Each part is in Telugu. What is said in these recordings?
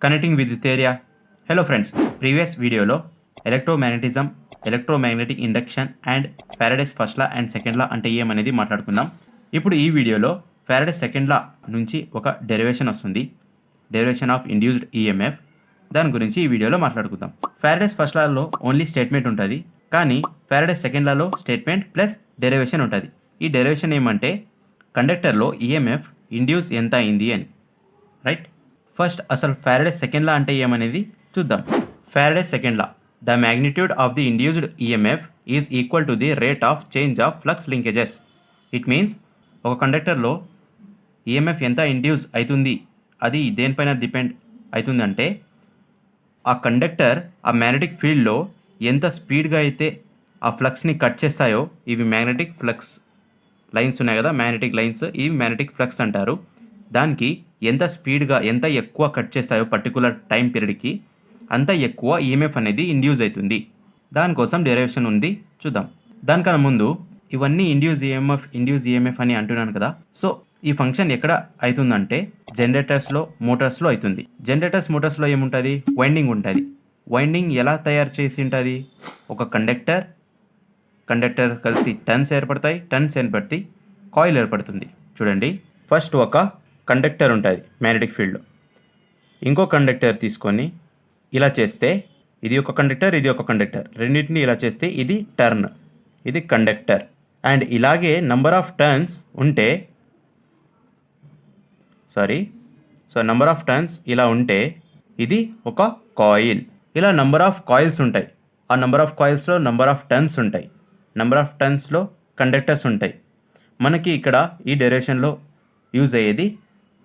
కనెక్టింగ్ విద్యుత్ ఏరియా. హలో ఫ్రెండ్స్, ప్రీవియస్ వీడియోలో electromagnetism, electromagnetic induction and Faraday's first law and second లా అంటే ఏమనేది మాట్లాడుకుందాం. ఇప్పుడు ఈ వీడియోలో ఫారడేస్ సెకండ్ లా నుంచి ఒక డెరివేషన్ వస్తుంది, డెరివేషన్ ఆఫ్ ఇండ్యూస్డ్ ఈఎంఎఫ్. దాని గురించి ఈ వీడియోలో మాట్లాడుకుందాం. ఫారడేస్ ఫస్ట్ లాలో ఓన్లీ స్టేట్మెంట్ ఉంటుంది, కానీ ఫారడేస్ సెకండ్ లాలో స్టేట్మెంట్ ప్లస్ డెరివేషన్ ఉంటుంది. ఈ డెరివేషన్ ఏమంటే కండక్టర్లో ఈఎంఎఫ్ ఇండ్యూస్ ఎంత అయింది అని, రైట్? ఫస్ట్ అసలు ఫారడేస్ సెకండ్ లా అంటే ఏమనేది చూద్దాం. Faraday's second law, the magnitude of the induced EMF is equal to the rate of change of flux linkages. It means ఒక కండక్టర్లో ఈఎంఎఫ్ ఎంత ఇండ్యూస్ అవుతుంది, అది దేనిపైన డిపెండ్ అవుతుందంటే ఆ కండక్టర్ ఆ మ్యాగ్నెటిక్ ఫీల్డ్లో ఎంత స్పీడ్గా అయితే ఆ ఫ్లక్స్ని కట్ చేస్తాయో, ఇవి మ్యాగ్నెటిక్ ఫ్లక్స్ లైన్స్ ఉన్నాయి కదా, మ్యాగ్నెటిక్ లైన్స్, ఇవి మ్యాగ్నెటిక్ ఫ్లక్స్ అంటారు. దానికి ఎంత స్పీడ్గా ఎంత ఎక్కువ కట్ చేస్తాయో పర్టికులర్ టైం పీరియడ్కి, అంత ఎక్కువ ఈఎంఎఫ్ అనేది ఇండ్యూస్ అవుతుంది. దానికోసం డెరివేషన్ ఉంది, చూద్దాం. దానికన్నా ముందు ఇవన్నీ ఇండ్యూస్ ఈఎంఎఫ్ అని అంటున్నాను కదా. సో ఈ ఫంక్షన్ ఎక్కడ అవుతుందంటే జనరేటర్స్లో, మోటార్స్లో అవుతుంది. మోటార్స్లో ఏముంటుంది? వైండింగ్ ఉంటుంది. వైండింగ్ ఎలా తయారు చేసి ఉంటుంది? ఒక కండక్టర్ కలిసి టర్న్స్ ఏర్పడతాయి, కాయిల్ ఏర్పడుతుంది. చూడండి, ఫస్ట్ ఒక కండక్టర్ ఉంటుంది మ్యాగ్నెటిక్ ఫీల్డ్లో, ఇంకో కండక్టర్ తీసుకొని ఇలా చేస్తే ఇది ఒక కండక్టర్, ఇది ఒక కండక్టర్, రెండింటిని ఇలా చేస్తే ఇది టర్న్, ఇది కండక్టర్. అండ్ ఇలాగే నంబర్ ఆఫ్ టర్న్స్ ఉంటే, నంబర్ ఆఫ్ టర్న్స్ ఇలా ఉంటే ఇది ఒక కాయిల్. ఇలా నంబర్ ఆఫ్ కాయిల్స్ ఉంటాయి. ఆ నంబర్ ఆఫ్ కాయిల్స్లో నంబర్ ఆఫ్ టర్న్స్ ఉంటాయి, నంబర్ ఆఫ్ టర్న్స్లో కండక్టర్స్ ఉంటాయి. మనకి ఇక్కడ ఈ డెరివేషన్లో యూజ్ అయ్యేది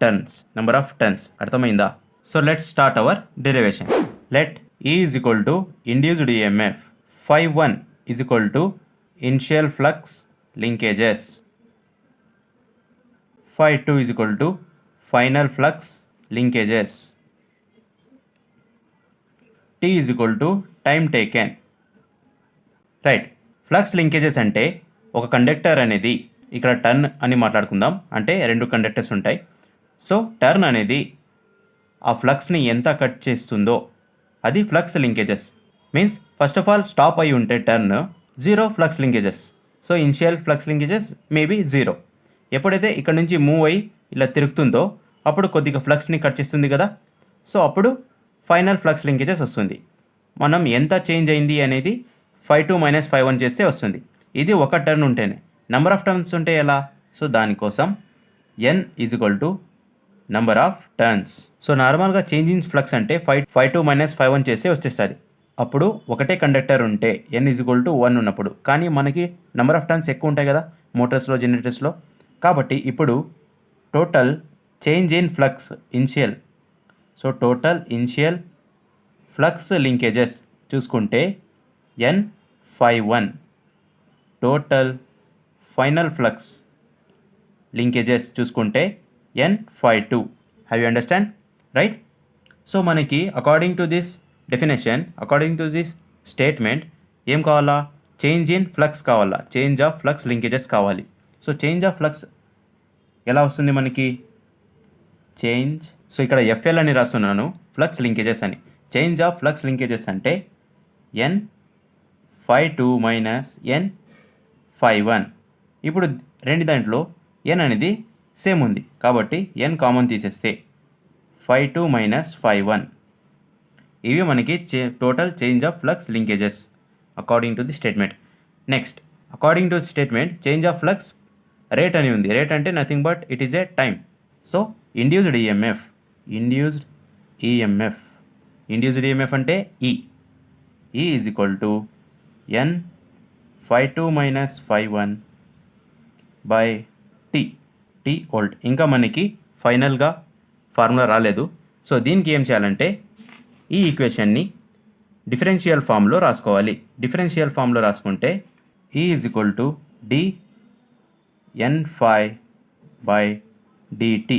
టర్న్స్, నంబర్ ఆఫ్ టర్న్స్. అర్థమైందా? So let's start our derivation. Let E is equal to induced EMF, phi1 is equal to initial flux linkages, phi2 is equal to final flux linkages, T is equal to time taken. Right, flux linkages అంటే ఒక కండక్టర్ అనేది, ఇక్కడ టర్న్ అని మాట్లాడుకుందాం, అంటే రెండు కండక్టర్స్ ఉంటాయి. సో టర్న్ అనేది ఆ ఫ్లక్స్ని ఎంత కట్ చేస్తుందో అది flux linkages. Means first of all stop అయి ఉంటే turn, zero flux linkages. So initial flux linkages maybe zero. ఎప్పుడైతే ఇక్కడ నుంచి మూవ్ అయ్యి ఇలా తిరుగుతుందో అప్పుడు కొద్దిగా ఫ్లక్స్ని కట్ చేస్తుంది కదా. సో అప్పుడు ఫైనల్ ఫ్లక్స్ లింకేజెస్ వస్తుంది. మనం ఎంత చేంజ్ అయింది అనేది phi2 - phi1 చేస్తే వస్తుంది. ఇది ఒక టర్న్ ఉంటేనే. నెంబర్ ఆఫ్ టర్న్స్ ఉంటే ఎలా? సో దానికోసం n is equal to number of turns. So నార్మల్గా చేంజ్ ఇన్ ఫ్లక్స్ అంటే phi2 - phi1 చేస్తే వచ్చేస్తుంది. అప్పుడు ఒకటే కండక్టర్ ఉంటే n ఈజ్ ఈక్వల్ టు 1 ఉన్నప్పుడు. కానీ మనకి నెంబర్ ఆఫ్ టర్న్స్ ఎక్కువ ఉంటాయి కదా మోటార్స్లో, జనరేటర్స్లో. కాబట్టి ఇప్పుడు total change in flux initial, so total initial flux linkages చూసుకుంటే n phi1, total final flux linkages చూసుకుంటే n phi2. Have you understand? Right. So మనకి according to this definition, according to this statement ఏం కావాలా? చేంజ్ ఇన్ ఫ్లక్స్ కావాలా, చేంజ్ ఆఫ్ ఫ్లక్స్ లింకేజెస్ కావాలి. సో చేంజ్ ఆఫ్ ఫ్లక్స్ ఎలా వస్తుంది మనకి? చేంజ్, సో ఇక్కడ FL అని రాస్తున్నాను, ఫ్లక్స్ లింకేజెస్ అని. చేంజ్ ఆఫ్ ఫ్లక్స్ లింకేజెస్ అంటే n phi2 - n phi1. ఇప్పుడు రెండు దాంట్లో n అనేది సేమ్ ఉంది కాబట్టి n కామన్ తీసేస్తే phi2 - phi1. ఇవి మనకి total change of flux linkages according to the statement. Next, according to statement change of flux rate అని ఉంది. రేట్ అంటే nothing but it is a time. So induced EMF అంటే E is equal to n phi2 - phi1 by T volt. ఇంకా మనకి ఫైనల్గా ఫార్ములా రాలేదు. సో దీనికి ఏం చేయాలంటే ఈ ఈక్వేషన్ని డిఫరెన్షియల్ ఫామ్లో రాసుకోవాలి. డిఫరెన్షియల్ ఫామ్లో రాసుకుంటే E is equal to d n phi by dt.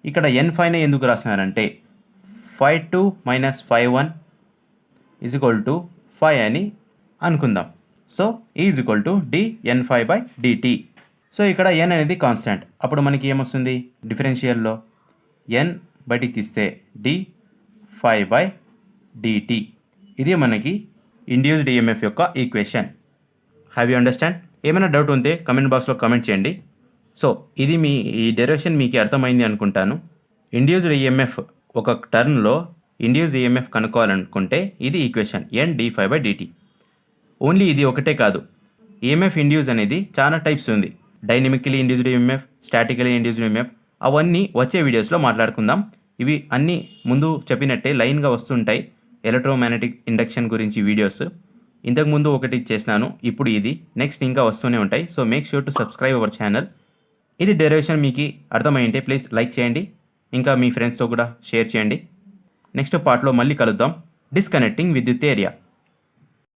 ఇక్కడ n phiని ఎందుకు రాస్తున్నారంటే phi2 - phi1 is equal to phi అని అనుకుందాం. So E is equal to dn phi by dt. So ఇక్కడ n అనేది కాన్స్టెంట్. అప్పుడు మనకి ఏమొస్తుంది? డిఫరెన్షియల్లో n బయటికి తీస్తే d d∅dt. ఇది మనకి ఇండ్యూస్డ్ ఈఎంఎఫ్ యొక్క ఈక్వేషన్. Have you understand? ఏమైనా డౌట్ ఉంటే కమెంట్ బాక్స్లో కమెంట్ చేయండి. సో ఇది ఈ డెరివేషన్ మీకు అర్థమైంది అనుకుంటాను. ఇండ్యూస్డ్ ఈఎంఎఫ్ ఒక టర్న్లో ఇండ్యూస్డ్ ఈఎంఎఫ్ కనుక్కోవాలనుకుంటే ఇది ఈక్వేషన్ n(d∅dt). ఓన్లీ ఇది ఒకటే కాదు, ఈఎంఎఫ్ ఇండ్యూస్ అనేది చాలా టైప్స్ ఉంది. Dynamically induced EMF, statically induced EMF, అవన్నీ వచ్చే వీడియోస్లో మాట్లాడుకుందాం. ఇవి అన్నీ ముందు చెప్పినట్టే లైన్గా వస్తుంటాయి. ఎలక్ట్రోమాగ్నెటిక్ ఇండక్షన్ గురించి వీడియోస్ ఇంతకుముందు ఒకటి చేసినాను, ఇప్పుడు ఇది, నెక్స్ట్ ఇంకా వస్తూనే ఉంటాయి. So make sure to subscribe our channel. ఇది డెరివేషన్ మీకు అర్థమైంటే ప్లీజ్ లైక్ చేయండి, ఇంకా మీ ఫ్రెండ్స్తో కూడా షేర్ చేయండి. నెక్స్ట్ పార్ట్లో మళ్ళీ కలుద్దాం. డిస్కనెక్టింగ్ విద్యుత్ ఏరియా.